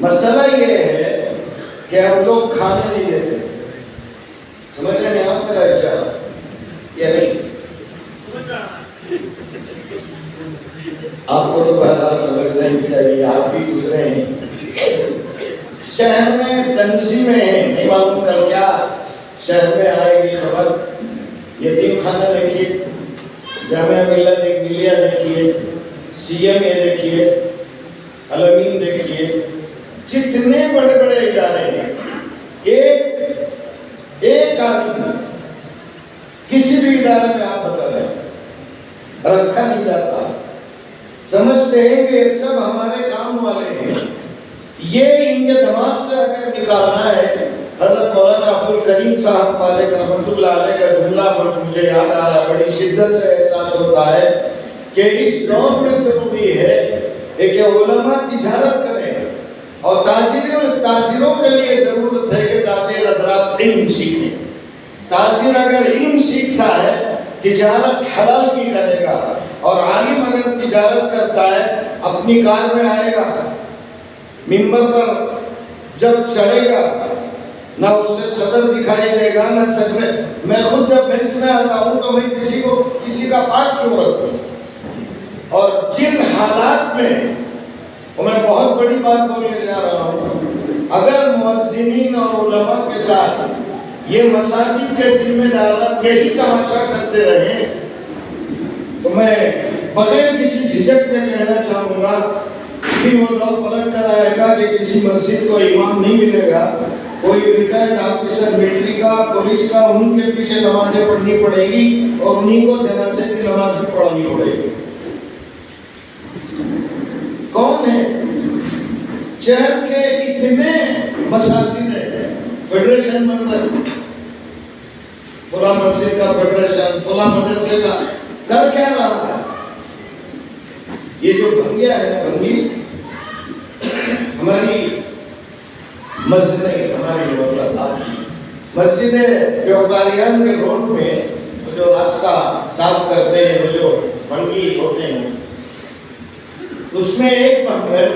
مسئلہ یہ ہے کہ ہم لوگ کھانے نہیں دیتے. سمجھ رہے ہیں آپ میرا اشارہ یا نہیں؟ آپ کو تو بہرحال سمجھنا ہی چاہیے، آپ بھی گزرے ہیں. شہر میں تنظیمیں ہیں، نہیں معلوم کر کیا شہر میں آئے گی خبر، یتیم خانہ دیکھیے، جامعہ ملت ایک ملیہ دیکھیے، سی ایم اے دیکھیے، علمین دیکھیے، جتنے بڑے بڑے ادارے ہیں، ایک آدمی کسی بھی ادارے میں آپ بتا رہے ہیں رکھا نہیں جاتا. سمجھتے ہیں کہ یہ سب ہمارے کام والے ہیں. یہ ان کے دماغ سے اگر نکالنا ہے، حضرت مولانا عبدالکریم صاحب پالک رحمۃ اللہ علیہ کا جملہ مجھے یاد آ رہا ہے، بڑی شدت سے احساس ہوتا ہے کہ اس دور میں ضروری ہے کہ علماء تجارت کریں، اور تاجروں کے لیے ضرورت ہے کہ تاجر حضرات علم سیکھیں. تاجر اگر علم سیکھتا ہے تجارت حلال کی کرے گا، اور عالم اگر تجارت کرتا ہے اپنی کار میں آئے گا، منبر پر جب چڑھے گا نہ اسے صدر دکھائی دے گا نہ سکرے. میں خود جب بینچ میں آتا ہوں تو میں کسی کا پاس کیوں رکھوں؟ اور جن حالات میں میں بہت بڑی بات بولنے جا رہا ہوں، اگر مؤذنین اور علماء کے ساتھ یہ مساجد کے ذمہ داران یہی تماشا کرتے رہے تو میں بغیر کسی جھجک کے کہنا چاہوں گا کہ وہ دور پلٹ کر آئے گا کہ کسی مسجد کو امام نہیں ملے گا، کوئی ریٹائرڈ آفیسر ملٹری کا، پولیس کا، ان کے پیچھے نمازیں پڑھنی پڑے گی اور انہیں کو جنازے کی نماز بھی پڑھانی پڑے گی. کون ہے؟ شہر کے اتنے مساجد ہیں، فیڈریشن بن رہے، فلاں مسجد کا فیڈریشن، فلاں مدرسے کا، کر کیا رہا ہے؟ یہ جو بھنگیا ہے نا، بھنگی ہماری مسجد ہے، ہماری آپ کی مسجد ہے بیوکاریان کے روڈ میں جو راستہ صاف کرتے ہیں، وہ جو بھنگی ہوتے ہیں، اس میں ایک بھنگر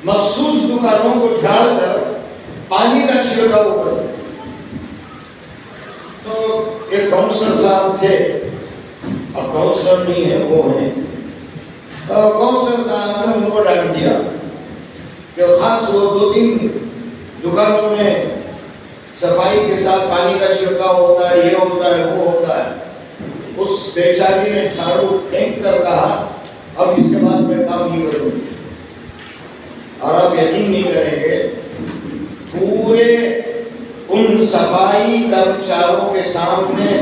مخصوص دکانوں کو جھاڑ کر پانی کا چھڑکاؤ کرتے. تو ایک کاؤنسلر صاحب تھے، اب کاؤنسلر نہیں ہے، وہ ہیں. کاؤنسلر صاحب نے ان کو ڈانٹ دیا کہ خاص وہ 2-3 دکانوں میں صفائی کے ساتھ پانی کا چھڑکاؤ ہوتا ہے، یہ ہوتا ہے، وہ ہوتا ہے. اس بیچاری نے جھاڑو پھینک کر کہا اب اس کے بعد میں کام نہیں کروں گی. اور آپ یقین نہیں کریں گے، پورے ان صفائی کرمچاروں کے سامنے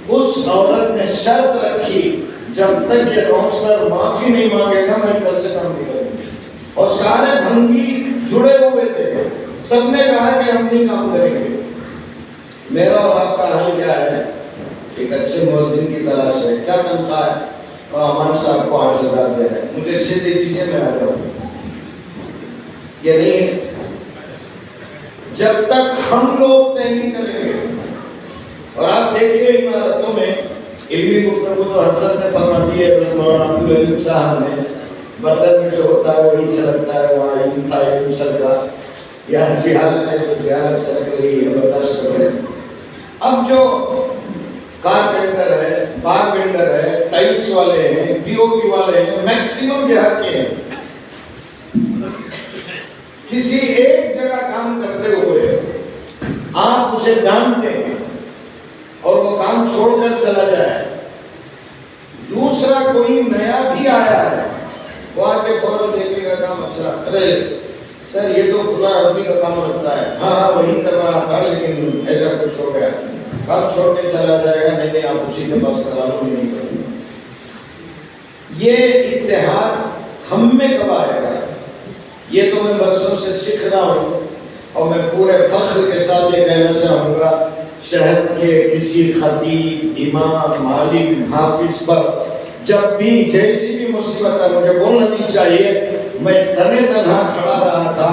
اس عورت نے شرط رکھی جب تک یہ کاؤنسلر معافی نہیں مانگے گا میں کل سے کام نہیں کروں گی. اور سارے بھنگی جڑے ہوئے تھے، سب نے کہا کہ ہم نہیں کام کریں گے. میرا اور آپ کا حل کیا ہے؟ ایک اچھے مؤذن کی تلاش ہے. کیا تنخواہ ہے؟ اور امان صاحب کو 8,000 دے رہے ہیں، مجھے 6 دے دیجیے، میں آ جاؤں. یہ نہیں ہے. جب تک ہم لوگ طے نہیں کریں گے، اور آپ دیکھیے عمارتوں میں علمی گفتگو تو حضرت نے فرما دی ہے، حضرت مولانا عبدالعلیم صاحب نے، برتن میں جو ہوتا ہے وہی چھلکتا ہے، وہاں علم تھا علم چھلکا، یہاں جہالت ہے تو جہالت چھلک رہی ہے، برداشت کر رہے. اب جو کارپینٹر ہے، باربینڈر ہے، ٹائلس والے ہیں، پی او پی والے ہیں، میکسیمم بہار کے ہیں. کسی ایک جگہ کام کرتے ہوئے آپ اسے ڈانٹیں اور وہ کام چھوڑ کر چلا جائے، دوسرا کوئی نیا بھی آیا ہے، وہ آ کے فوراً دیکھے گا کام اچھا، ارے سر یہ تو فلاں آدمی کا کام لگتا ہے، ہاں وہی کر رہا تھا لیکن ایسا کچھ ہو گیا، کام چھوڑ کے چلا جائے گا، نہیں آپ اسی کے پاس کرا لو، نہیں کروں گا. یہ اتحاد ہم میں کب آئے گا؟ یہ تو میں برسوں سے سیکھ رہا ہوں، اور میں پورے فخر کے ساتھ یہ کہنا چاہوں گا، شہر کے کسی خطیب، امام، عالم، حافظ پر جب بھی جیسی بھی مصیبت ہے، مجھے بولنا نہیں چاہیے، میں تنے تنہا کھڑا رہا تھا.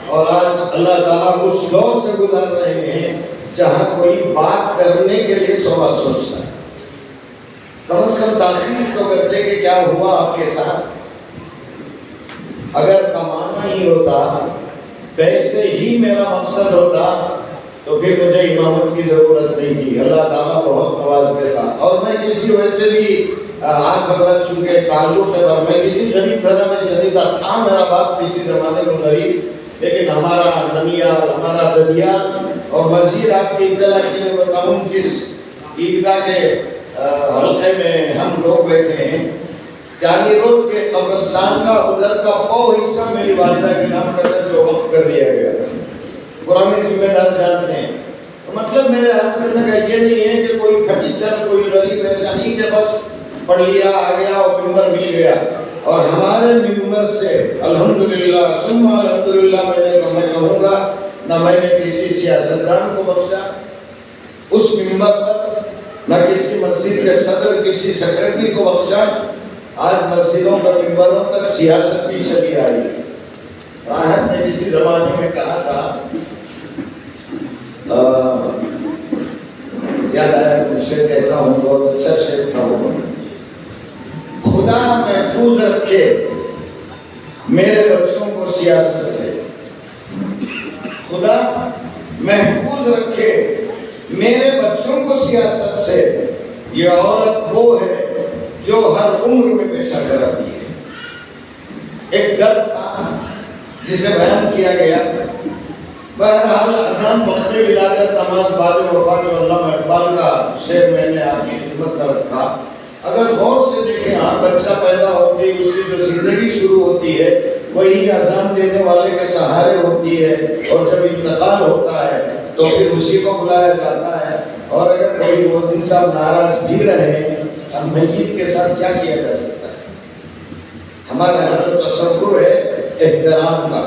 اور آج اللہ تعالیٰ اس دور سے گزار رہے ہیں جہاں کوئی بات کرنے کے لیے سوال سوچتا ہے. کم از کم تاخیر تو کرتے کہ کیا ہوا آپ کے ساتھ. اگر کمانا ہی ہوتا ویسے ہی میرا مقصد ہوتا تو پھر مجھے امامت کی ضرورت نہیں تھی. اللہ تعالیٰ بہت نواز دیتا. اور میں کسی ویسے بھی آج بغیر چونکہ تعلق ہے اور میں کسی غریب گھر میں شدیدہ تھا. میرا باپ کسی زمانے میں غریب، لیکن ہمارا ننیال، ہمارا ددیال. اور مزید آپ کی اطلاع کے لیے بتاؤں، جس عیدگاہ کے حلقے میں ہم لوگ بیٹھے ہیں، جانی روڈ کے قبرستان کا ادھر کا وہ حصہ میری والدہ کے نام پر جو وقف کر دیا گیا. پرانی ذمہ دار جانتے ہیں. مطلب میرے عرض کرنے کا یہ نہیں ہے کہ کوئی پھٹیچر، کوئی غریب ایسا نہیں کہ بس پڑھ لیا آ گیا اور ممبر مل گیا. اور ہمارے ممبر سے الحمدللہ ثم الحمدللہ میں کہوں گا، نہ میں نے کسی سیاستدان کو بخشا اس ممبر پر، نہ کسی مسجد کے صدر، کسی سیکرٹری کو بخشا. آج مسجدوں کا ممبروں تک سیاست بھی چلی آ رہی ہے. راحت نے کسی زمانے میں کہا تھا، یاد آیا مجھ سے کہتا ہوں، بہت اچھا شعر تھا وہ، خدا محفوظ رکھے میرے بچوں کو سیاست سے. خدا محفوظ رکھے میرے بچوں کو سیاست سے. یہ عورت وہ ہے جو ہر عمر میں پیشہ کراتی ہے. ایک درد تھا جسے بیان کیا گیا. بہرحال اذان وقت ولادت نماز بعد وفات علامہ اقبال کا شعر میں نے آپ کی خدمت میں رکھا. اگر غور سے دیکھیں، ہاں بچہ پیدا ہوتی ہے، اس کی جو زندگی شروع ہوتی ہے وہی اذان دینے والے کے سہارے ہوتی ہے. اور جب انتقال ہوتا ہے تو پھر اسی کو بلایا جاتا ہے. اور اگر کوئی مؤذن صاحب ناراض بھی رہے، اب میت کے ساتھ کیا کیا جا سکتا ہے؟ ہمارا حضرت تصور ہے احترام کا.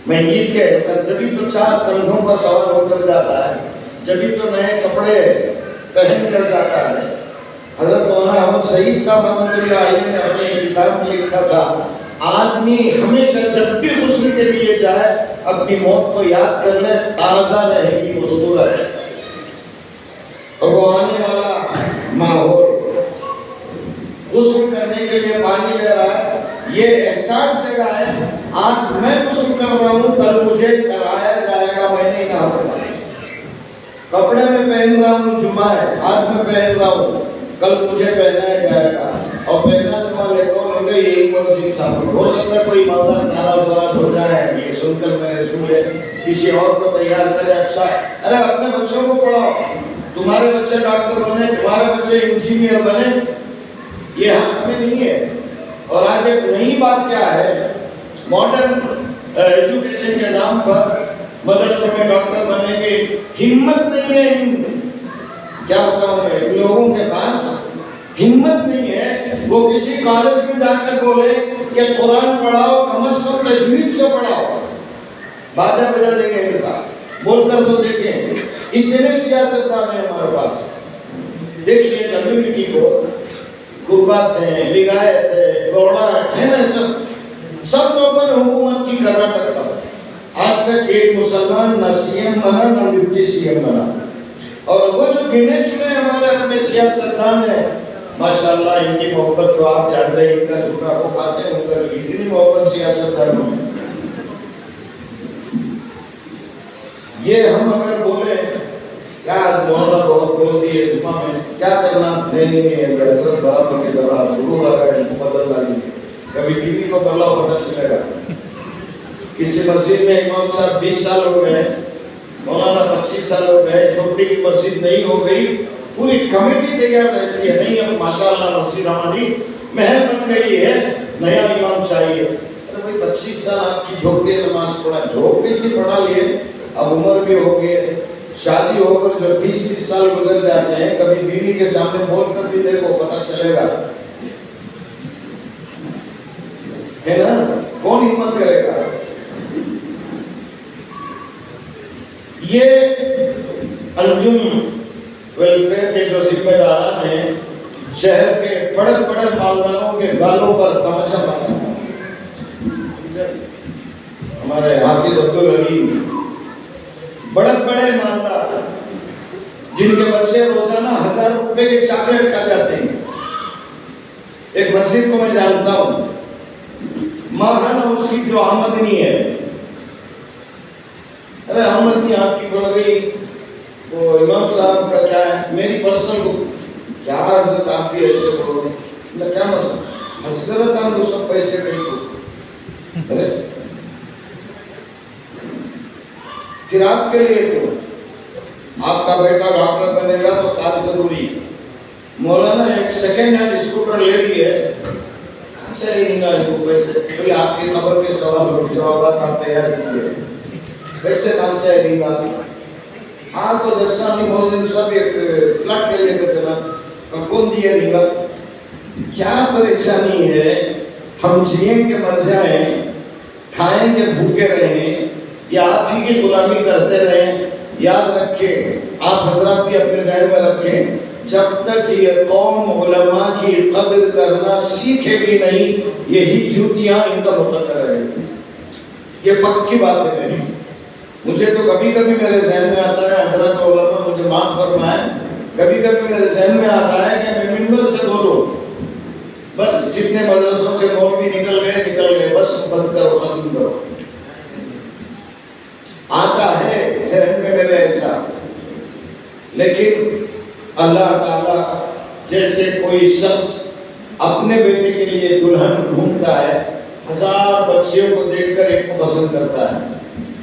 میت کے جبھی تو 4 کندھوں کا سوار ہو کر جاتا ہے، جبھی تو نئے کپڑے پہن کر جاتا ہے. حضرت مولانا احمد سعید صاحب رحمۃ اللہ علیہ نے اپنے کتاب میں لکھا تھا، آدمی ہمیشہ جب بھی غسل کے لیے جائے اپنی موت کو یاد کر لے، تازہ رہے گی وہ صورت. اور وہ آنے والا ماحول، غسل کرنے کے لیے پانی لے رہا ہے، یہ احساس جگہ ہے آج میں غسل کر رہا ہوں، کل مجھے کرایا جائے گا، میں نہیں کہا ہوگا. کپڑے میں پہن رہا ہوں، جمعہ ہے، آج میں پہن رہا ہوں، کل مجھے پہنایا جائے گا. اور پہنانے والے کون ہوں گے؟ یہی مؤذن صاحب. ہو سکتا ہے کوئی مالدار ناراض وراض ہو جائے، یہ سن کر میں رسول ہے، کسی اور کو تیار کرے. اچھا ہے، ارے اپنے بچوں کو پڑھاؤ. تمہارے بچے ڈاکٹر بنے، تمہارے بچے انجینئر بنے، یہ حق میں نہیں ہے. اور آج ایک نئی بات کیا ہے، ماڈرن ایجوکیشن کے نام پر مدرسے میں ڈاکٹر بننے کی ہمت نہیں ہے. کیا بتاؤں میں، ان لوگوں کے پاس ہمت نہیں ہے. وہ کسی کالج میں جا کر بولے کہ قرآن پڑھاؤ، کم از کم تجوید سے پڑھاؤ. باجا بجا دیں گے ان کا، بول کر تو دیکھیں. اتنے سیاستدان ہیں ہمارے پاس. دیکھیے کمیونٹی کو، گربا سے، لگایت ہے، گوڑا ہے نا، سب لوگوں نے حکومت کی کرناٹک پر. آج تک ایک مسلمان نہ سی ایم بنا، نہ ڈپٹی سی ایم بنا. اور وہ جو گنے چنے ہمارے اپنے سیاستدان ہیں، ماشاءاللہ ان کی محبت تو آپ جانتے ہیں، ان کا جھوٹا کو کھاتے ہیں، ان کا اتنی محبت سیاستدانوں میں. یہ ہم اگر بولے کیا مولانا بہت بول دیے جمعہ میں، کیا کرنا؟ نہیں حضرت برابر کی طرح ضرور آ رہا ہے، بدل ڈالیں. کبھی ٹی وی کو بدلاؤ، پتہ چلے گا. کسی مسجد میں امام صاحب 20 سال ہو گئے، مولانا 25 سال ہو گئے، جھوپڑی کی مسجد نہیں ہو گئی، پوری کمیٹی تیار رہتی ہے. نہیں اب ماشاءاللہ مسجد ہماری محل بن گئی ہے، نیا امام چاہیے. ارے بھائی 25 سال آپ کی جھوپڑی نماز پڑھا، جھوپڑی تھی پڑھا لیے، اب عمر بھی ہو گئے، شادی ہو کر جو 30 سال گزر جاتے ہیں، کبھی بیوی کے سامنے بول کر بھی دیکھو، پتہ چلے گا. ہے نا؟ کون ہمت کرے گا؟ یہ انجم ویلفیئر کے جو ذمہ داران ہیں، شہر کے بڑے بڑے مالداروں کے گالوں پر تماچا مارا. ہمارے حافظ عبدالعلیم بڑے بڑے مالدار جن کے بچے روزانہ 1000 روپے کے چاکلیٹ کھا جاتے ہیں. ایک مسجد کو میں جانتا ہوں، ماہانہ اس کی جو آمدنی ہے ارے ہم اتنی آپ کی بڑھ گئی، وہ امام صاحب کا کیا ہے، میری پرسنل بک، کیا حضرت آپ بھی ایسے پڑھو گے، کیا مسئلہ حضرت ہم تو سب پیسے نہیں کو، ارے پھر آپ کے لیے تو آپ کا بیٹا ڈاکٹر بنے گا تو کار ضروری ہے، مولانا ایک سیکنڈ ہینڈ اسکوٹر لے لی ہے، کہاں سے لیں گا ان کو پیسے؟ بھئی آپ کی خبر کے سوال اور جوابات آپ تیار کیجیے، پیسے کہاں سے لیں گا؟ آپ کو 10 سال کی مولانا سب ایک فلیٹ لے لے کر چلا، کون دیا دیں گا؟ کیا پریشانی ہے؟ ہم جئیں کہ مر جائیں، کھائیں کہ بھوکے رہیں، یا آپ ہی کی غلامی کرتے رہیں؟ یاد رکھیں، آپ حضرات بھی اپنے ذہن میں رکھیں، جب تک یہ قوم علماء کی قدر کرنا سیکھے بھی نہیں، یہی جوتیاں ان کا مقدر رہے گی، یہ پکی بات ہے میری۔ مجھے تو کبھی کبھی میرے ذہن میں آتا ہے، حضرت علماء مجھے معاف فرمائیں، کبھی کبھی میرے ذہن میں آتا ہے کہ میں منبر سے بولوں، بس جتنے مدرسوں سے مولوی نکل گئے، بس بند کرو، ختم کرو، آتا ہے ذہن میں میرے ایسا۔ لیکن اللہ تعالیٰ جیسے کوئی شخص اپنے بیٹے کے لیے دلہن ڈھونڈتا ہے، 1000 بچیوں کو دیکھ کر ایک کو پسند کرتا ہے،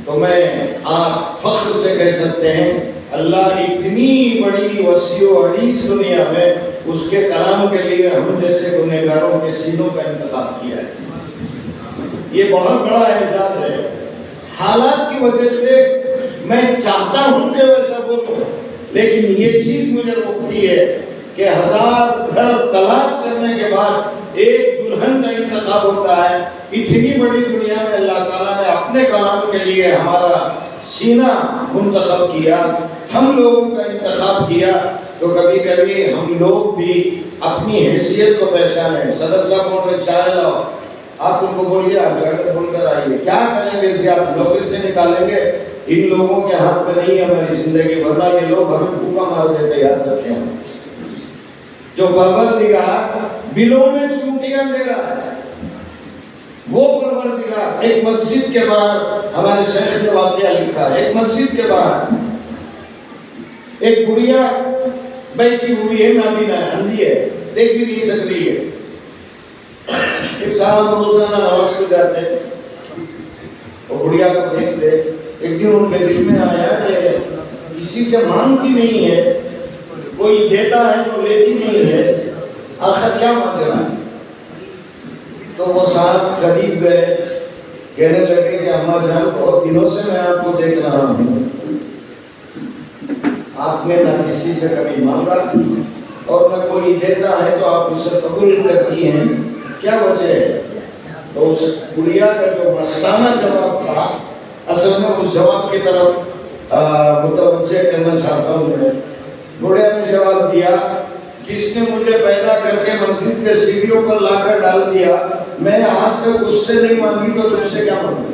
تو میں آپ فخر سے کہہ سکتے ہیں اللہ اتنی بڑی وسیع و عریض دنیا میں اس کے کلام کے لیے ہم جیسے گنہگاروں کے سینوں کا انتخاب کیا ہے، یہ بہت بڑا اعزاز ہے۔ حالات کی وجہ سے میں چاہتا ہوں کہ ویسا بولوں، لیکن یہ چیز مجھے روکتی ہے کہ 1000 گھر تلاش کرنے کے بعد ایک دلہن کا انتخاب ہوتا ہے۔ اتنی بڑی دنیا میں اللہ تعالیٰ نے اپنے کلام کے لیے ہمارا سینہ منتخب کیا، ہم لوگوں کا انتخاب کیا، تو کبھی کبھی ہم لوگ بھی اپنی حیثیت کو پہچانیں۔ صدر صاحب بول رہے چائے لاؤ، آپ ان کو بولیے آپ جا کر بول کر آئیے، کیا کریں گے؟ آپ نوکری سے نکالیں گے؟ ان لوگوں کے ہاتھ میں نہیں ہے ہماری زندگی، ورنہ یہ لوگ ہمیں بھوکا مار دیتے، یاد رکھیں۔ جو پروردگار بلوں میں چونٹیاں دے رہا ہے، وہ پروردگار ایک مسجد کے باہر، ہمارے شیخ نے واقعہ لکھا ہے، ایک مسجد کے باہر ایک گڑیا بیٹھی ہوئی ہے، نابینا ہے، اندھی ہے، دیکھ بھی نہیں سک رہی ہے۔ ایک صاحب روزانہ نماز کو جاتے ہیں، وہ گڑیا کو دیکھتے، ایک دن ان کے دل میں آیا کہ کسی سے مانگتی نہیں ہے، کوئی دیتا ہے تو لیتی نہیں ہے، آخر کیا مانگنا ہے؟ تو وہ صاحب قریب گئے، کہنے لگے کہ اماں جان بہت دنوں سے میں آپ کو دیکھ رہا ہوں، آپ نے نہ کسی سے کبھی مانگا اور نہ کوئی دیتا ہے تو آپ اسے قبول کرتی ہیں، کیا وجہ ہے؟ تو اس گڑیا کا جو مستانہ جواب تھا، اصل میں اس جواب کی طرف متوجہ کرنا چاہتا ہوں میں۔ گڑیا نے جواب دیا، جس نے مجھے پیدا کر کے مسجد کے سیڑھیوں پر لا کر ڈال دیا، میں آج تک اس سے نہیں مانگی تو تجھ سے کیا مانگوں؟